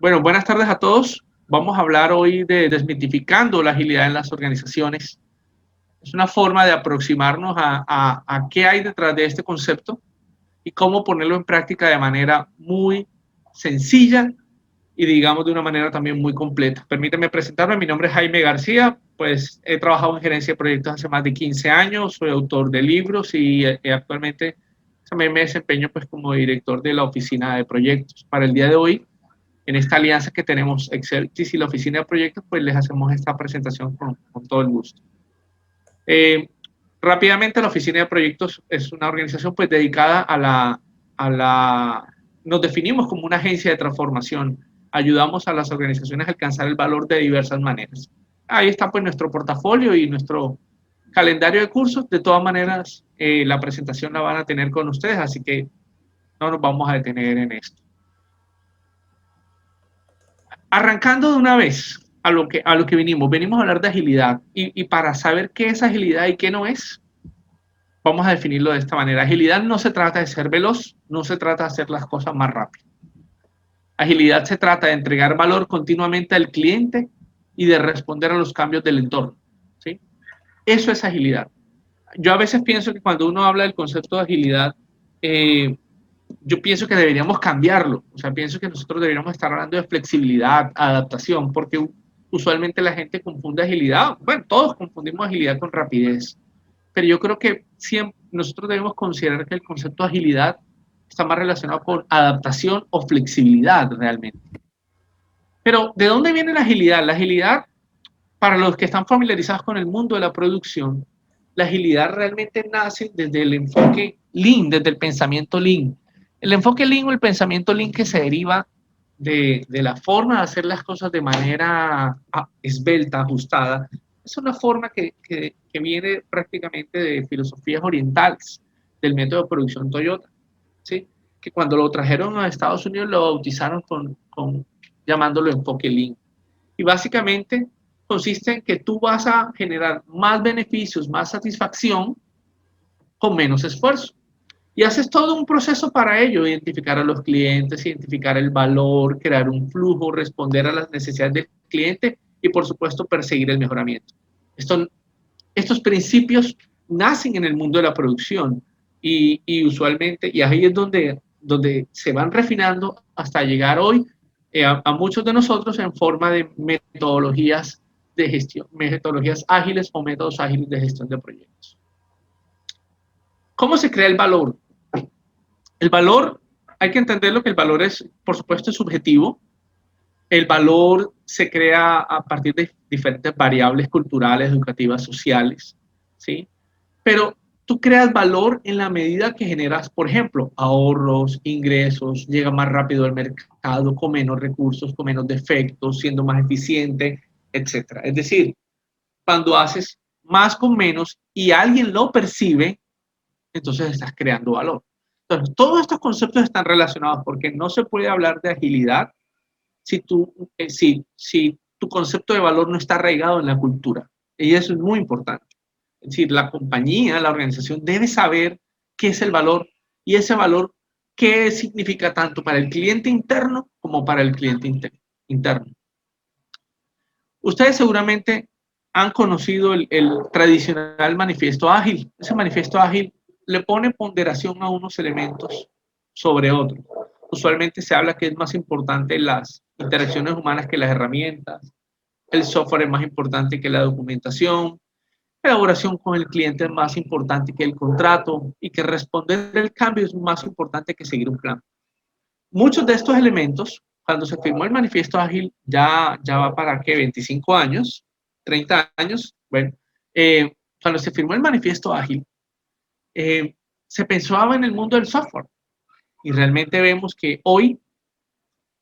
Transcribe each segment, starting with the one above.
Bueno, buenas tardes a todos. Vamos a hablar hoy de desmitificando la agilidad en las organizaciones. Es una forma de aproximarnos a qué hay detrás de este concepto y cómo ponerlo en práctica de manera muy sencilla y digamos de una manera también muy completa. Permítanme presentarme, mi nombre es Jaime García, pues he trabajado en gerencia de proyectos hace más de 15 años, soy autor de libros y actualmente también me desempeño pues como director de la oficina de proyectos. Para el día de hoy, en esta alianza que tenemos Exceltis y la oficina de proyectos, pues les hacemos esta presentación con todo el gusto. Eh, Rápidamente, la oficina de proyectos es una organización pues dedicada nos definimos como una agencia de transformación. Ayudamos a las organizaciones a alcanzar el valor de diversas maneras. Ahí está pues nuestro portafolio y nuestro calendario de cursos. De todas maneras, la presentación la van a tener con ustedes, así que no nos vamos a detener en esto. Arrancando de una vez a lo que venimos a hablar de agilidad y para saber qué es agilidad y qué no es, vamos a definirlo de esta manera. Agilidad no se trata de ser veloz, no se trata de hacer las cosas más rápido. Agilidad se trata de entregar valor continuamente al cliente y de responder a los cambios del entorno, ¿sí? Eso es agilidad. Yo a veces pienso que cuando uno habla del concepto de agilidad, eh, yo pienso que deberíamos cambiarlo. O sea, pienso que nosotros deberíamos estar hablando de flexibilidad, adaptación, porque usualmente la gente confunde agilidad. Bueno, todos confundimos agilidad con rapidez, pero yo creo que siempre nosotros debemos considerar que el concepto de agilidad está más relacionado con adaptación o flexibilidad realmente. Pero, ¿de dónde viene la agilidad? La agilidad, para los que están familiarizados con el mundo de la producción, la agilidad realmente nace desde el enfoque Lean, desde el pensamiento Lean. El enfoque Lean o el pensamiento Lean que se deriva de la forma de hacer las cosas de manera esbelta, ajustada, es una forma que viene prácticamente de filosofías orientales, del método de producción Toyota, ¿sí? Que cuando lo trajeron a Estados Unidos lo bautizaron llamándolo enfoque Lean. Y básicamente consiste en que tú vas a generar más beneficios, más satisfacción con menos esfuerzo. Y haces todo un proceso para ello, identificar a los clientes, identificar el valor, crear un flujo, responder a las necesidades del cliente y por supuesto perseguir el mejoramiento. Estos principios nacen en el mundo de la producción y usualmente, y ahí es donde se van refinando hasta llegar hoy a muchos de nosotros en forma de metodologías de gestión, metodologías ágiles o métodos ágiles de gestión de proyectos. ¿Cómo se crea el valor? El valor, hay que entenderlo que el valor es, por supuesto, es subjetivo. El valor se crea a partir de diferentes variables culturales, educativas, sociales, ¿sí? Pero tú creas valor en la medida que generas, por ejemplo, ahorros, ingresos, llega más rápido al mercado, con menos recursos, con menos defectos, siendo más eficiente, etcétera. Es decir, cuando haces más con menos y alguien lo percibe, entonces estás creando valor. Entonces, todos estos conceptos están relacionados porque no se puede hablar de agilidad si tu concepto de valor no está arraigado en la cultura. Y eso es muy importante. Es decir, la compañía, la organización debe saber qué es el valor y ese valor qué significa tanto para el cliente interno como para el cliente interno. Ustedes seguramente han conocido el tradicional manifiesto ágil. Ese manifiesto ágil le pone ponderación a unos elementos sobre otros. Usualmente se habla que es más importante las interacciones humanas que las herramientas, el software es más importante que la documentación, la elaboración con el cliente es más importante que el contrato y que responder el cambio es más importante que seguir un plan. Muchos de estos elementos, cuando se firmó el manifiesto ágil, ya va para ¿qué? 25 años, 30 años, bueno, cuando se firmó el manifiesto ágil, se pensaba en el mundo del software y realmente vemos que hoy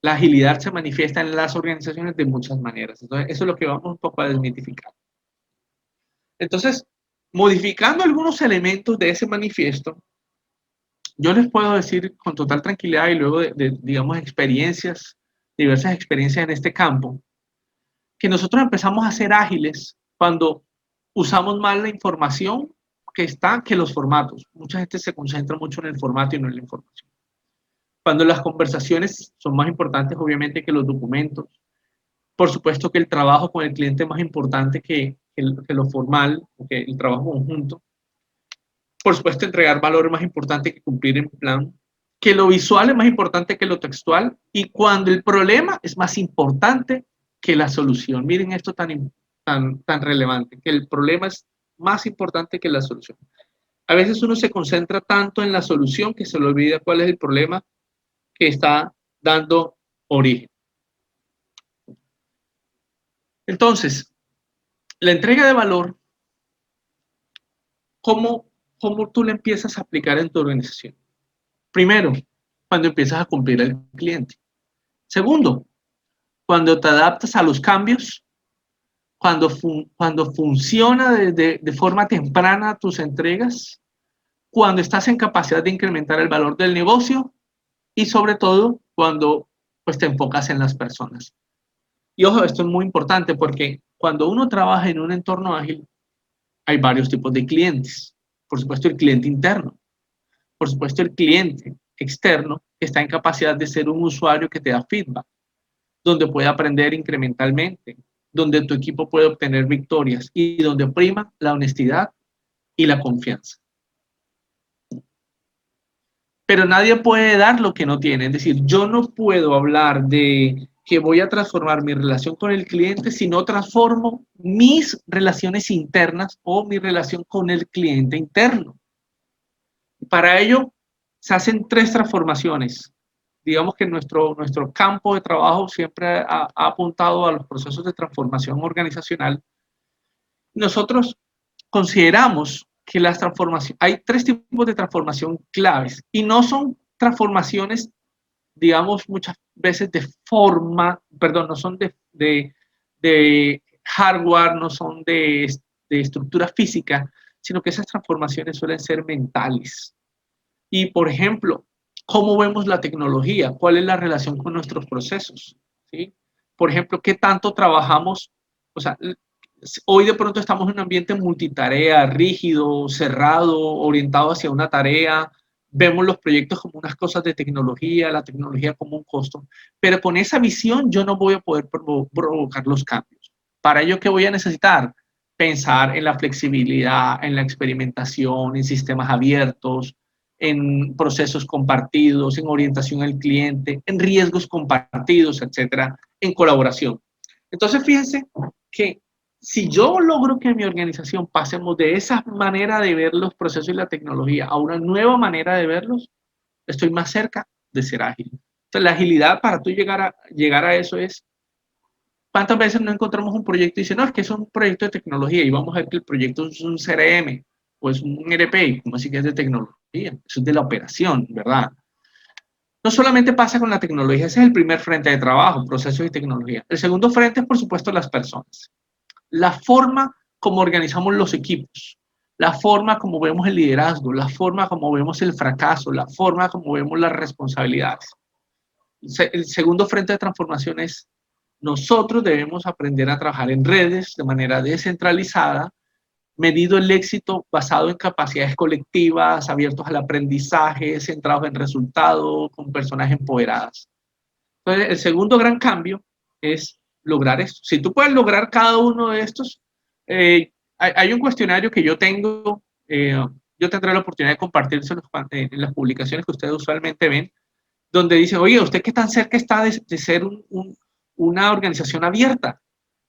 la agilidad se manifiesta en las organizaciones de muchas maneras. Entonces, eso es lo que vamos un poco a desmitificar. Entonces, modificando algunos elementos de ese manifiesto, yo les puedo decir con total tranquilidad y luego digamos, diversas experiencias en este campo, que nosotros empezamos a ser ágiles cuando usamos más la información que los formatos. Mucha gente se concentra mucho en el formato y no en la información. Cuando las conversaciones son más importantes, obviamente, que los documentos. Por supuesto que el trabajo con el cliente es más importante que lo formal, que el trabajo conjunto. Por supuesto, entregar valor es más importante que cumplir en plan. Que lo visual es más importante que lo textual. Y cuando el problema es más importante que la solución. Miren esto tan relevante, que el problema es más importante que la solución. A veces uno se concentra tanto en la solución que se le olvida cuál es el problema que está dando origen. Entonces, la entrega de valor, ¿cómo tú la empiezas a aplicar en tu organización? Primero, cuando empiezas a cumplir al cliente. Segundo, cuando te adaptas a los cambios, cuando funciona de forma temprana tus entregas, cuando estás en capacidad de incrementar el valor del negocio y sobre todo cuando pues, te enfocas en las personas. Y ojo, esto es muy importante porque cuando uno trabaja en un entorno ágil, hay varios tipos de clientes. Por supuesto, el cliente interno. Por supuesto, el cliente externo que está en capacidad de ser un usuario que te da feedback, donde puede aprender incrementalmente, donde tu equipo puede obtener victorias y donde prima la honestidad y la confianza. Pero nadie puede dar lo que no tiene. Es decir, yo no puedo hablar de que voy a transformar mi relación con el cliente si no transformo mis relaciones internas o mi relación con el cliente interno. Para ello, se hacen 3 transformaciones. Digamos que nuestro campo de trabajo siempre ha apuntado a los procesos de transformación organizacional. Nosotros consideramos que las transformaciones, hay 3 tipos de transformación claves y no son transformaciones, digamos, muchas veces de forma, perdón, no son de hardware, no son de estructura física, sino que esas transformaciones suelen ser mentales. Y, por ejemplo, ¿cómo vemos la tecnología? ¿Cuál es la relación con nuestros procesos? ¿Sí? Por ejemplo, ¿qué tanto trabajamos? O sea, hoy de pronto estamos en un ambiente multitarea, rígido, cerrado, orientado hacia una tarea. Vemos los proyectos como unas cosas de tecnología, la tecnología como un costo. Pero con esa visión yo no voy a poder provocar los cambios. Para ello, ¿qué voy a necesitar? Pensar en la flexibilidad, en la experimentación, en sistemas abiertos, en procesos compartidos, en orientación al cliente, en riesgos compartidos, etcétera, en colaboración. Entonces, fíjense que si yo logro que en mi organización pasemos de esa manera de ver los procesos y la tecnología a una nueva manera de verlos, estoy más cerca de ser ágil. Entonces, la agilidad para tú llegar a eso es, ¿cuántas veces no encontramos un proyecto y dicen, no, es que es un proyecto de tecnología y vamos a ver que el proyecto es un CRM o es un ERP, como así que es de tecnología? Eso es de la operación, ¿verdad? No solamente pasa con la tecnología, ese es el primer frente de trabajo, procesos y tecnología. El segundo frente es, por supuesto, las personas. La forma como organizamos los equipos, la forma como vemos el liderazgo, la forma como vemos el fracaso, la forma como vemos las responsabilidades. El segundo frente de transformación es nosotros debemos aprender a trabajar en redes de manera descentralizada, medido el éxito basado en capacidades colectivas, abiertos al aprendizaje, centrados en resultados, con personas empoderadas. Entonces, el segundo gran cambio es lograr esto. Si tú puedes lograr cada uno de estos, hay un cuestionario que yo tengo, yo tendré la oportunidad de compartirse en las publicaciones que ustedes usualmente ven, donde dice, oye, ¿usted qué tan cerca está de ser una organización abierta?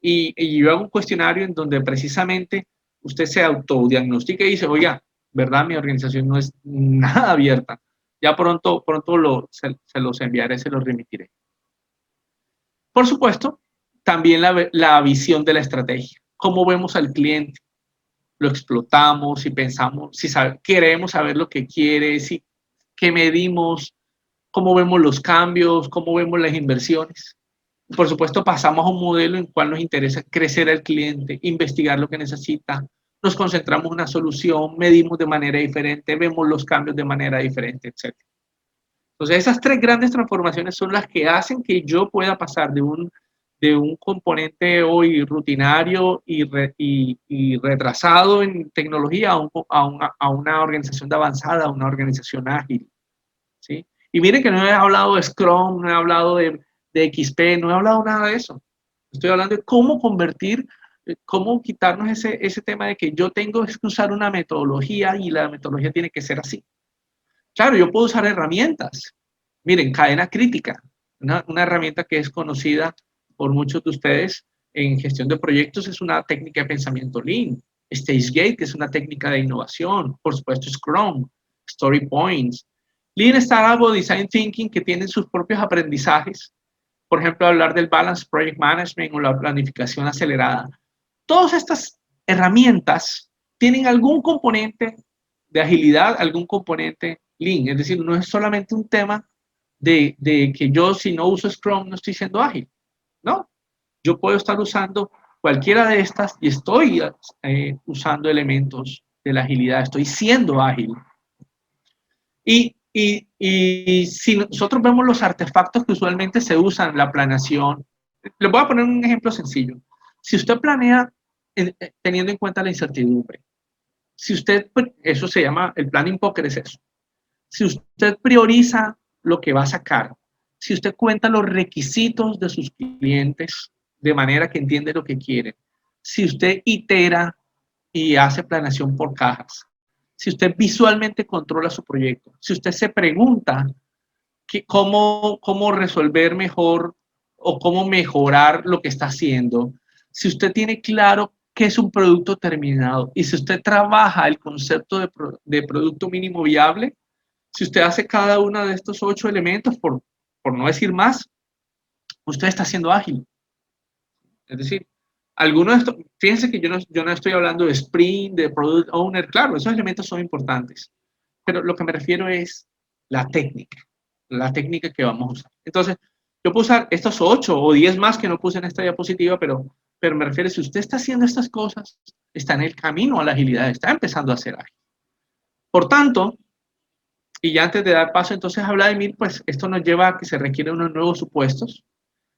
Y yo hago un cuestionario en donde precisamente usted se autodiagnostica y dice, oiga, ¿verdad? Mi organización no es nada abierta. Ya pronto se los enviaré, se los remitiré. Por supuesto, también la visión de la estrategia. ¿Cómo vemos al cliente? ¿Lo explotamos? Si pensamos, si queremos saber lo que quiere, si, qué medimos, cómo vemos los cambios, cómo vemos las inversiones. Por supuesto, pasamos a un modelo en el cual nos interesa crecer al cliente, investigar lo que necesita, nos concentramos en una solución, medimos de manera diferente, vemos los cambios de manera diferente, etc. Entonces, esas 3 grandes transformaciones son las que hacen que yo pueda pasar de un componente hoy rutinario y retrasado en tecnología a una organización de avanzada, a una organización ágil, ¿sí? Y miren que no he hablado de Scrum, no he hablado de XP, no he hablado nada de eso. Estoy hablando de cómo convertir, cómo quitarnos ese tema de que yo tengo que usar una metodología y la metodología tiene que ser así. Claro, yo puedo usar herramientas. Miren, cadena crítica, una herramienta que es conocida por muchos de ustedes en gestión de proyectos, es una técnica de pensamiento Lean. StageGate, que es una técnica de innovación. Por supuesto, Scrum, Story Points. Lean Startup o Design Thinking, que tienen sus propios aprendizajes. Por ejemplo, hablar del Balance Project Management o la planificación acelerada. Todas estas herramientas tienen algún componente de agilidad, algún componente Lean. Es decir, no es solamente un tema de que yo si no uso Scrum no estoy siendo ágil. No, yo puedo estar usando cualquiera de estas y estoy usando elementos de la agilidad, estoy siendo ágil. Y si nosotros vemos los artefactos que usualmente se usan en la planeación, les voy a poner un ejemplo sencillo. Si usted planea teniendo en cuenta la incertidumbre, si usted, eso se llama, el planning poker es eso. Si usted prioriza lo que va a sacar, si usted cuenta los requisitos de sus clientes de manera que entiende lo que quiere, si usted itera y hace planeación por cajas, si usted visualmente controla su proyecto, si usted se pregunta cómo resolver mejor o cómo mejorar lo que está haciendo, si usted tiene claro qué es un producto terminado y si usted trabaja el concepto de producto mínimo viable, si usted hace cada uno de estos 8 elementos, por no decir más, usted está siendo ágil. Es decir, algunos de estos, fíjense que yo no estoy hablando de sprint, de product owner, claro, esos elementos son importantes, pero lo que me refiero es la técnica que vamos a usar. Entonces, yo puedo usar estos 8 o 10 más que no puse en esta diapositiva, pero me refiero, si usted está haciendo estas cosas, está en el camino a la agilidad, está empezando a ser ágil. Por tanto, y ya antes de dar paso entonces a Vladimir, pues esto nos lleva a que se requieren unos nuevos supuestos.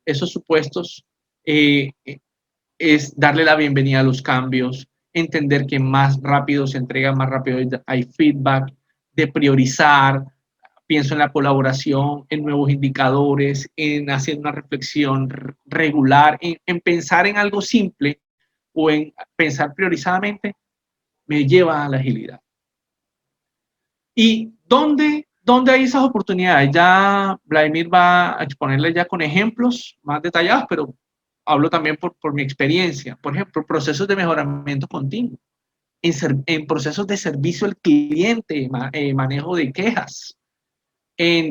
Esos supuestos es darle la bienvenida a los cambios, entender que más rápido se entrega, más rápido hay feedback, de priorizar, pienso en la colaboración, en nuevos indicadores, en hacer una reflexión regular, en pensar en algo simple o en pensar priorizadamente, me lleva a la agilidad. ¿Y dónde hay esas oportunidades? Ya Vladimir va a exponerles ya con ejemplos más detallados, pero hablo también por mi experiencia. Por ejemplo, procesos de mejoramiento continuo, en procesos de servicio al cliente, manejo de quejas,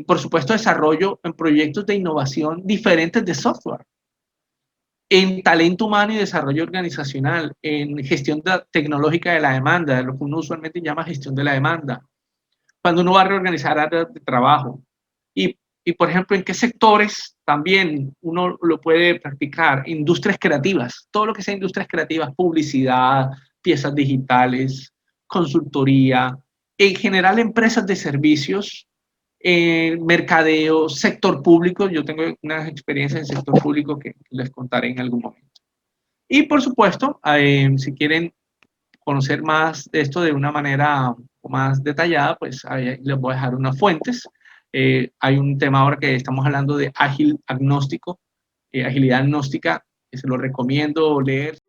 por supuesto, desarrollo en proyectos de innovación diferentes de software, en talento humano y desarrollo organizacional, en gestión tecnológica de la demanda, lo que uno usualmente llama gestión de la demanda, cuando uno va a reorganizar áreas de trabajo. Y, por ejemplo, ¿en qué sectores también uno lo puede practicar? Industrias creativas, todo lo que sea industrias creativas, publicidad, piezas digitales, consultoría, en general empresas de servicios, mercadeo, sector público. Yo tengo unas experiencias en sector público que les contaré en algún momento. Y, por supuesto, si quieren conocer más de esto de una manera más detallada, pues ahí les voy a dejar unas fuentes. Hay un tema ahora que estamos hablando de ágil agnóstico, agilidad agnóstica, que se lo recomiendo leer.